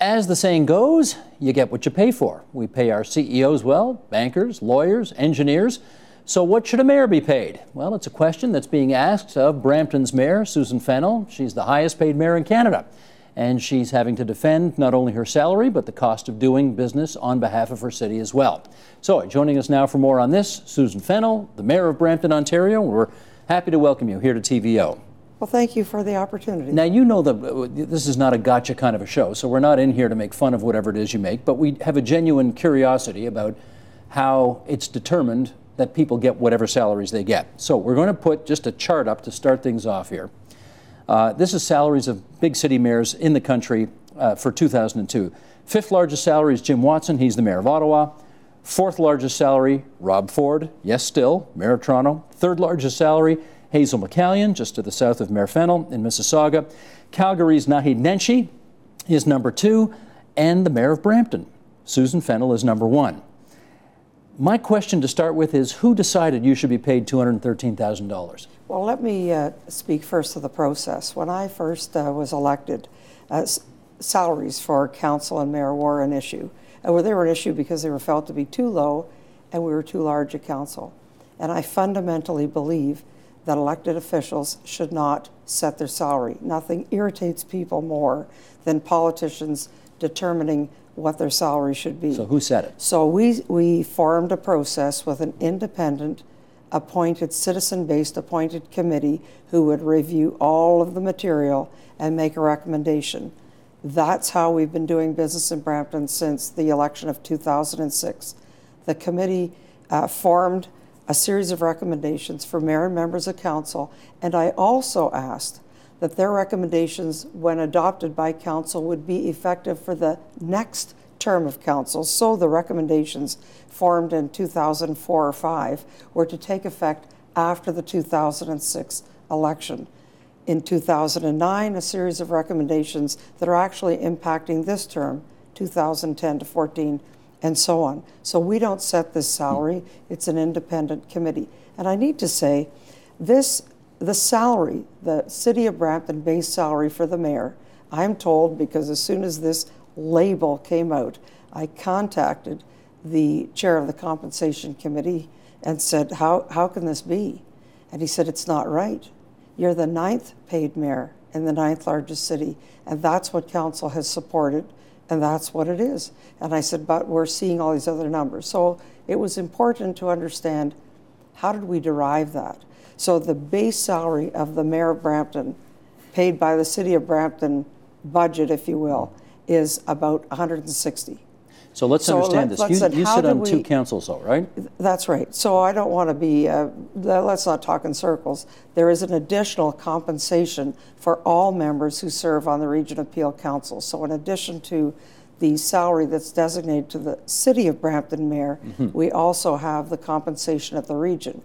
As the saying goes, you get what you pay for. We pay our CEOs well, bankers, lawyers, engineers. So what should a mayor be paid? Well, it's a question that's being asked of Brampton's mayor, Susan Fennell. She's the highest paid mayor in Canada. And she's having to defend not only her salary, but the cost of doing business on behalf of her city as well. So joining us now for more on this, Susan Fennell, the mayor of Brampton, Ontario. We're happy to welcome you here to TVO. Well, thank you for the opportunity. Now, you know that this is not a gotcha kind of a show, so we're not in here to make fun of whatever it is you make, but we have a genuine curiosity about how it's determined that people get whatever salaries they get. So we're going to put just a chart up to start things off here. This is salaries of big city mayors in the country for 2002. Fifth largest salary is Jim Watson. He's the mayor of Ottawa. Fourth largest salary, Rob Ford. Yes, still, mayor of Toronto. Third largest salary, Hazel McCallion, just to the south of Mayor Fennell in Mississauga. Calgary's Naheed Nenshi is number 2, and the mayor of Brampton, Susan Fennell, is number 1. My question to start with is, who decided you should be paid $213,000? Well, let me speak first to the process. When I first was elected, salaries for council and mayor were an issue. They were an issue because they were felt to be too low and we were too large a council. And I fundamentally believe that elected officials should not set their salary. Nothing irritates people more than politicians determining what their salary should be. So who set it? So we formed a process with an independent, appointed, citizen-based appointed committee who would review all of the material and make a recommendation. That's how we've been doing business in Brampton since the election of 2006. The committee formed a series of recommendations for mayor and members of council, and I also asked that their recommendations, when adopted by council, would be effective for the next term of council. So the recommendations formed in 2004 or 5 were to take effect after the 2006 election. In 2009, a series of recommendations that are actually impacting this term, 2010 to 14, and so on. So we don't set this salary, it's an independent committee. And I need to say, the salary, the City of Brampton base salary for the mayor, I'm told, because as soon as this label came out, I contacted the chair of the compensation committee and said, how can this be? And he said, it's not right. You're the 9th paid mayor in the 9th largest city, and that's what council has supported, and that's what it is. And I said, but we're seeing all these other numbers. So it was important to understand, how did we derive that? So the base salary of the mayor of Brampton, paid by the City of Brampton budget, if you will, is about $160,000. So let's understand this. You sit on 2 councils, though, right? That's right. So I don't want to be, let's not talk in circles. There is an additional compensation for all members who serve on the Region of Peel Council. So in addition to the salary that's designated to the City of Brampton mayor, we also have the compensation at the region.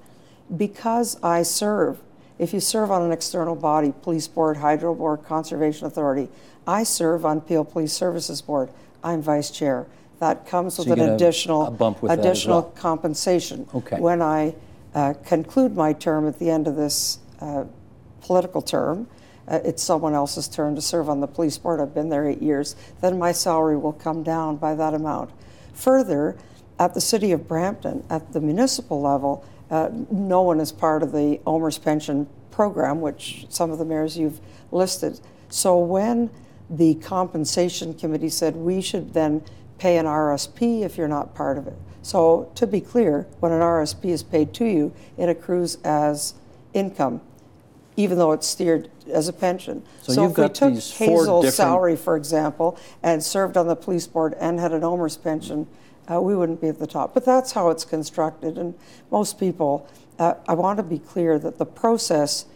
Because I serve, if you serve on an external body, police board, hydro board, conservation authority, I serve on Peel Police Services Board. I'm vice chair. That comes with an additional compensation. Okay. When I conclude my term at the end of this political term, it's someone else's turn to serve on the police board. I've been there 8 years. Then my salary will come down by that amount. Further, at the City of Brampton, at the municipal level, no one is part of the OMERS pension program, which some of the mayors you've listed. So when the compensation committee said we should then pay an RSP if you're not part of it. So to be clear, when an RSP is paid to you, it accrues as income, even though it's steered as a pension. So if we took Hazel's salary, for example, and served on the police board and had an OMERS pension, we wouldn't be at the top. But that's how it's constructed. And most people, I want to be clear that the process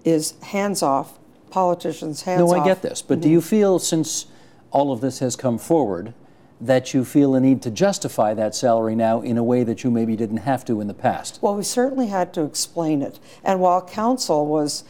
is hands-off, politicians hands-off. No, I get this. But do you feel, since all of this has come forward, that you feel a need to justify that salary now in a way that you maybe didn't have to in the past? Well, we certainly had to explain it. And while council was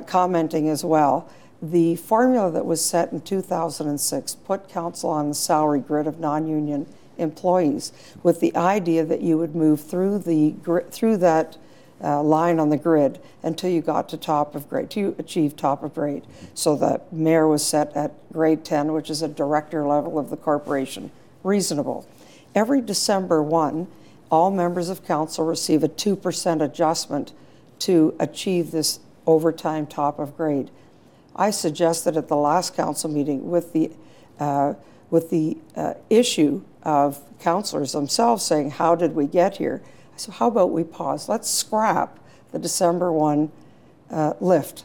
commenting as well, the formula that was set in 2006 put council on the salary grid of non-union employees with the idea that you would move through that line on the grid until you got to top of grade, to achieve top of grade. So the mayor was set at grade 10, which is a director level of the corporation. Reasonable. Every December 1, all members of council receive a 2% adjustment to achieve this overtime top of grade. I suggested at the last council meeting with the issue of councillors themselves saying, how did we get here? So how about we pause? Let's scrap the December 1 lift.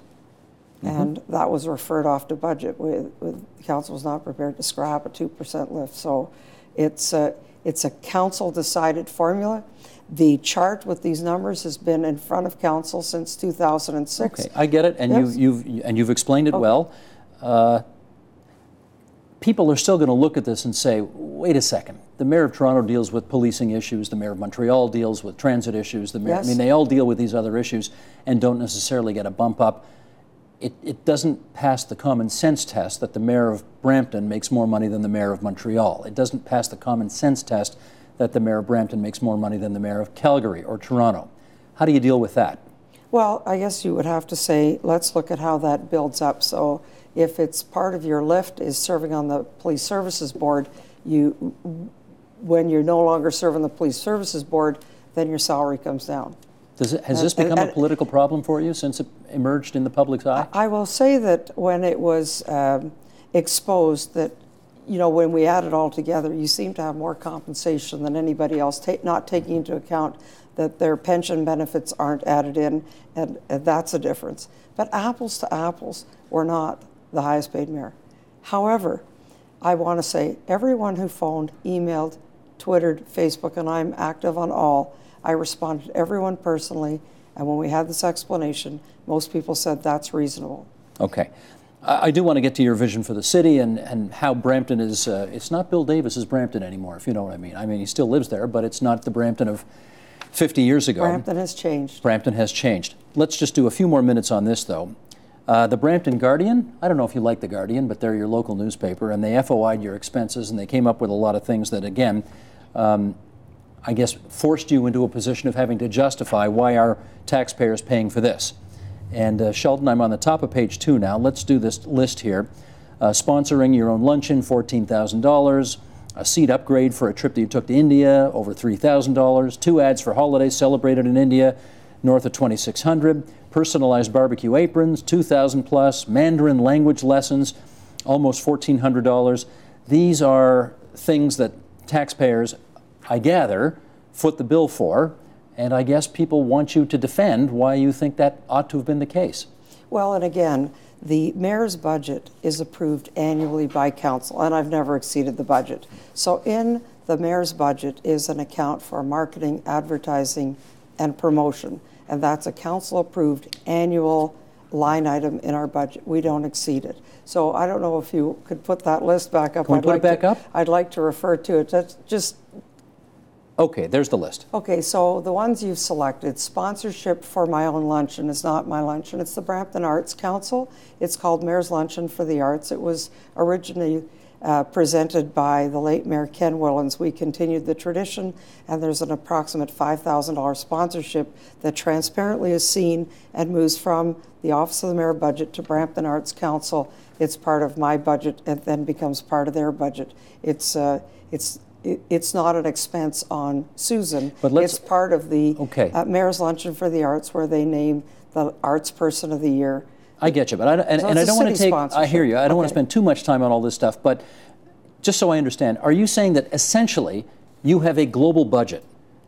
And that was referred off to budget. Council was not prepared to scrap a 2% lift. So it's a council decided formula. The chart with these numbers has been in front of council since 2006. Okay, I get it, and yes. you've explained it well. People are still going to look at this and say, wait a second, the Mayor of Toronto deals with policing issues, the Mayor of Montreal deals with transit issues, the Mayor, Yes. I mean, they all deal with these other issues and don't necessarily get a bump up. It doesn't pass the common sense test that the Mayor of Brampton makes more money than the Mayor of Montreal. It doesn't pass the common sense test that the Mayor of Brampton makes more money than the Mayor of Calgary or Toronto. How do you deal with that? Well, I guess you would have to say, let's look at how that builds up. So if it's part of your lift is serving on the Police Services Board, when you're no longer serving the Police Services Board, then your salary comes down. Has this become a political problem for you since it emerged in the public's eye? I will say that when it was exposed that, you know, when we add it all together, you seem to have more compensation than anybody else, not taking into account that their pension benefits aren't added in, and that's a difference. But apples to apples, we're not the highest paid mayor. However, I want to say everyone who phoned, emailed, Twittered, Facebook, and I'm active on all, I responded to everyone personally, and when we had this explanation, most people said that's reasonable. Okay. I do want to get to your vision for the city and how Brampton is, it's not Bill Davis's Brampton anymore, if you know what I mean. I mean, he still lives there, but it's not the Brampton of 50 years ago. Brampton has changed. Brampton has changed. Let's just do a few more minutes on this, though. The Brampton Guardian, I don't know if you like the Guardian, but they're your local newspaper, and they FOI'd your expenses, and they came up with a lot of things that, again, I guess forced you into a position of having to justify why are taxpayers paying for this. And Sheldon, I'm on the top of page 2 now. Let's do this list here. Sponsoring your own luncheon, $14,000. A seat upgrade for a trip that you took to India, over $3,000. 2 ads for holidays celebrated in India, north of $2,600. Personalized barbecue aprons, $2,000 plus. Mandarin language lessons, almost $1,400. These are things that taxpayers, I gather, foot the bill for. And I guess people want you to defend why you think that ought to have been the case. Well, and again, the mayor's budget is approved annually by council, and I've never exceeded the budget. So in the mayor's budget is an account for marketing, advertising, and promotion. And that's a council-approved annual line item in our budget. We don't exceed it. So I don't know if you could put that list back up. Can we put it back up? I'd like to refer to it. That's just... Okay, there's the list. Okay, so the ones you've selected, sponsorship for my own luncheon is not my luncheon. It's the Brampton Arts Council. It's called Mayor's Luncheon for the Arts. It was originally presented by the late Mayor Ken Willans. We continued the tradition, and there's an approximate $5,000 sponsorship that transparently is seen and moves from the Office of the Mayor budget to Brampton Arts Council. It's part of my budget and then becomes part of their budget. It's not an expense on Susan. But it's part of the okay. Mayor's Luncheon for the Arts, where they name the Arts Person of the Year. I get you, but I don't want to take, I hear you, I don't want to spend too much time on all this stuff, but just so I understand, are you saying that essentially you have a global budget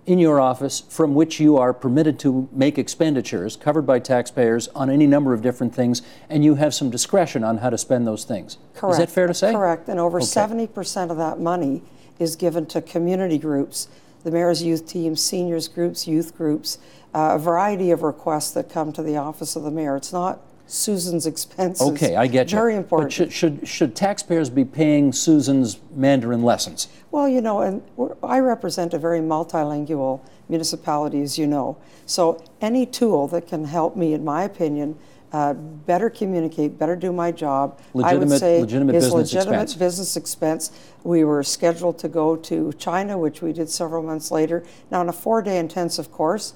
in your office from which you are permitted to make expenditures covered by taxpayers on any number of different things, and you have some discretion on how to spend those things? Correct. Is that fair to say? Correct, and over 70% of that money is given to community groups, the mayor's youth team, seniors groups, youth groups, a variety of requests that come to the office of the mayor. It's not Susan's expenses. Okay, I get you. Very important. But should taxpayers be paying Susan's Mandarin lessons? Well, you know, and I represent a very multilingual municipality, as you know. So any tool that can help me, in my opinion, better communicate, better do my job. Legitimate, I would say legitimate is business legitimate expense. business expense. We were scheduled to go to China, which we did several months later. Now, on a 4-day intensive course,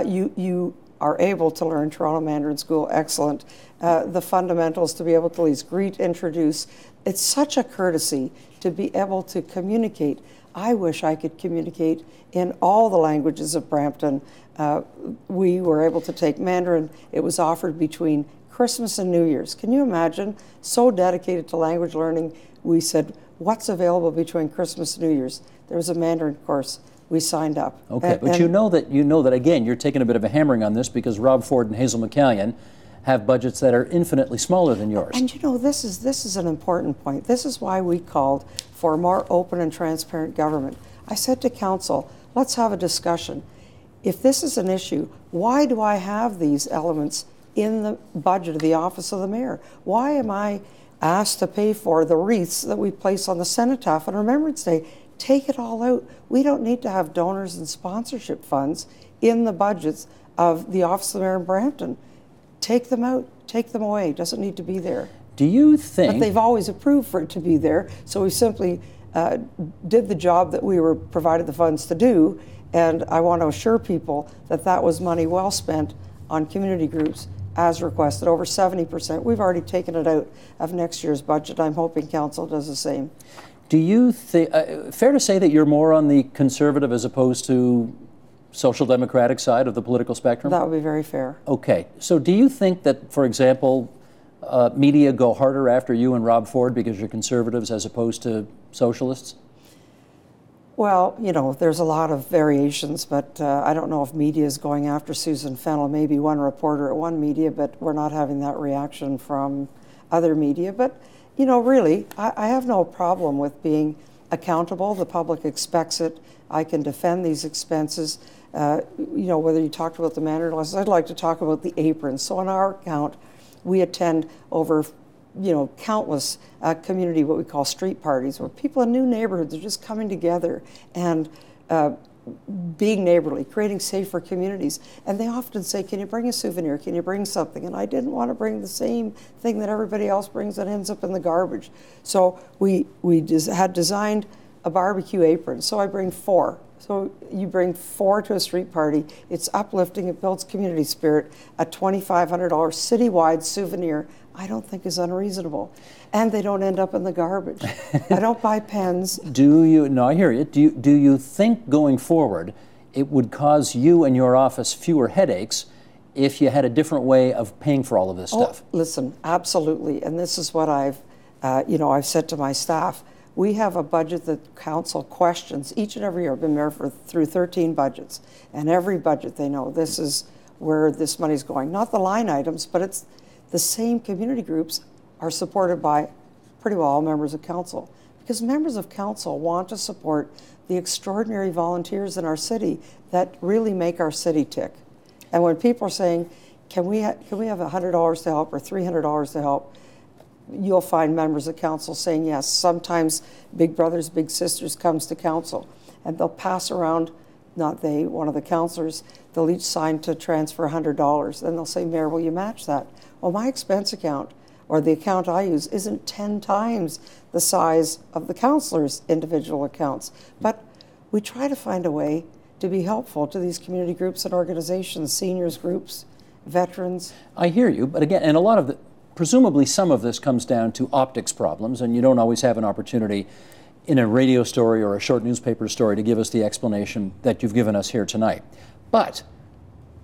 you are able to learn Toronto Mandarin School, excellent. The fundamentals to be able to at least greet, introduce. It's such a courtesy to be able to communicate. I wish I could communicate in all the languages of Brampton. We were able to take Mandarin. It was offered between Christmas and New Year's. Can you imagine? So dedicated to language learning, we said, what's available between Christmas and New Year's? There was a Mandarin course. We signed up. Okay, but you know that again, you're taking a bit of a hammering on this because Rob Ford and Hazel McCallion have budgets that are infinitely smaller than yours. And you know, this is an important point. This is why we called for a more open and transparent government. I said to council, let's have a discussion. If this is an issue, why do I have these elements in the budget of the office of the mayor? Why am I asked to pay for the wreaths that we place on the cenotaph on Remembrance Day? Take it all out. We don't need to have donors and sponsorship funds in the budgets of the office of the mayor in Brampton. Take them out, take them away. It doesn't need to be there. Do you think... But they've always approved for it to be there, so we simply did the job that we were provided the funds to do, and I want to assure people that that was money well spent on community groups as requested, over 70%. We've already taken it out of next year's budget. I'm hoping council does the same. Do you think, fair to say that you're more on the conservative as opposed to social democratic side of the political spectrum? That would be very fair. Okay. So do you think that, for example, media go harder after you and Rob Ford because you're conservatives as opposed to socialists? Well, you know, there's a lot of variations, but I don't know if media is going after Susan Fennell. Maybe one reporter at one media, but we're not having that reaction from other media. But, you know, really, I have no problem with being accountable. The public expects it. I can defend these expenses. You know, whether you talked about the Mandarin lessons, I'd like to talk about the aprons. So on our account, we attend over, you know, countless community, what we call street parties, where people in new neighborhoods are just coming together and being neighborly, creating safer communities. And they often say, can you bring a souvenir? Can you bring something? And I didn't want to bring the same thing that everybody else brings that ends up in the garbage. So we had designed a barbecue apron. So I bring 4. So you bring 4 to a street party. It's uplifting. It builds community spirit. A $2,500 citywide souvenir, I don't think is unreasonable. And they don't end up in the garbage. I don't buy pens. Do you, no, I hear you. Do you think going forward it would cause you and your office fewer headaches if you had a different way of paying for all of this stuff? Listen, absolutely. And this is what I've said to my staff. We have a budget that council questions each and every year. I've been there through 13 budgets. And every budget they know this is where this money's going. Not the line items, but it's the same community groups are supported by pretty well all members of council. Because members of council want to support the extraordinary volunteers in our city that really make our city tick. And when people are saying, can we have $100 to help or $300 to help, you'll find members of council saying yes. Sometimes Big Brothers, Big Sisters comes to council and they'll pass around, not they, one of the councillors, they'll each sign to transfer $100. Then they'll say, Mayor, will you match that? Well, my expense account, or the account I use, isn't 10 times the size of the councillors' individual accounts. But we try to find a way to be helpful to these community groups and organizations, seniors groups, veterans. I hear you, but again, and a lot of the, presumably some of this comes down to optics problems, and you don't always have an opportunity in a radio story or a short newspaper story to give us the explanation that you've given us here tonight. But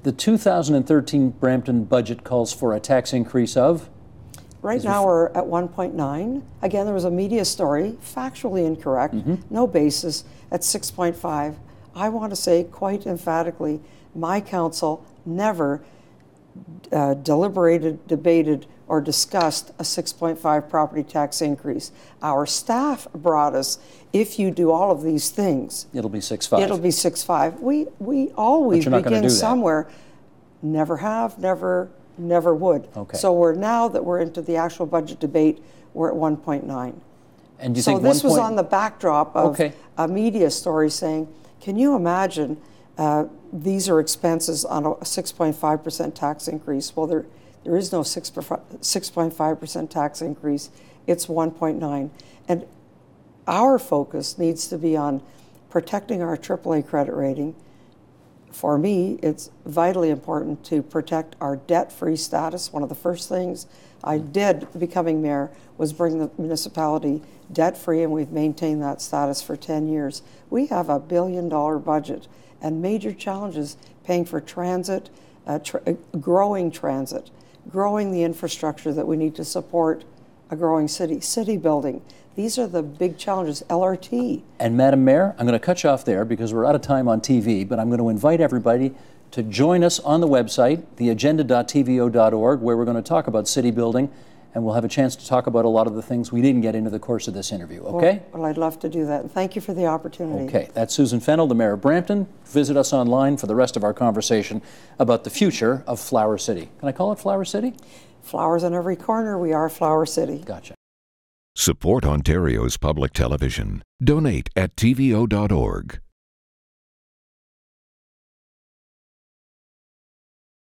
the 2013 Brampton budget calls for a tax increase of? Right now we're at 1.9. Again, there was a media story, factually incorrect, no basis, at 6.5. I want to say quite emphatically, my council never deliberated, debated, or discussed a 6.5 property tax increase. Our staff brought us, if you do all of these things, It'll be 6.5. It'll be 6.5. We always begin somewhere. Never have, never would. Okay. So now that we're into the actual budget debate, we're at 1.9. And do you so think this was on the backdrop of a media story saying, can you imagine these are expenses on a 6.5% tax increase? Well, There is no 6.5% tax increase. It's 1.9. And our focus needs to be on protecting our AAA credit rating. For me, it's vitally important to protect our debt-free status. One of the first things I did becoming mayor was bring the municipality debt-free, and we've maintained that status for 10 years. We have a $1 billion budget and major challenges paying for transit, growing the infrastructure that we need to support a growing city building. These are the big challenges, LRT. And Madam Mayor, I'm going to cut you off there because we're out of time on TV, but I'm going to invite everybody to join us on the website, theagenda.tvo.org, where we're going to talk about city building, and we'll have a chance to talk about a lot of the things we didn't get into the course of this interview, okay? Well, I'd love to do that. Thank you for the opportunity. Okay, that's Susan Fennell, the Mayor of Brampton. Visit us online for the rest of our conversation about the future of Flower City. Can I call it Flower City? Flowers on every corner. We are Flower City. Gotcha. Support Ontario's public television. Donate at tvo.org.